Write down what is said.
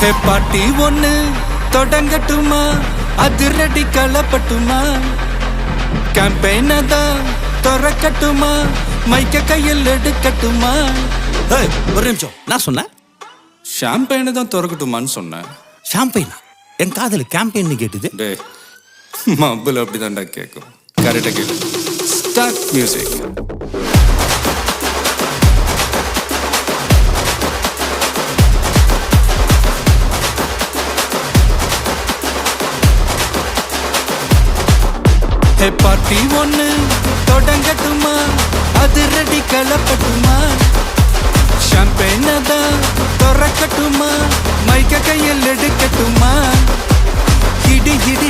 ஹே பாட்டி ஒண்ணு தொடங்கட்டுமா, அதிரடி களப்பட்டுமா, கேம்பெயின தான் திறக்கட்டுமா, மைக்க கையில் எடுக்கட்டுமா. ஒரு நிமிஷம், நான் சொன்னேன் ஷாம்பெயினை தான் திறக்கட்டுமான்னு சொன்னேன். ஷாம்பெயினா? என் காதல் கேம்பெயின் கேட்டுது. டே மப்பிள் அப்படிதான்டா கேட்கும். கரெக்டாக கேளு. Start music. ஹே பார்ட்டி ஒண்ணு தொடங்கட்டுமா, அதிரடி களப்பட்டுமா, ஷாம்பெயின தான் திறக்கட்டுமா, மைக்க கையில் எடுக்கட்டுமா, இடி இடி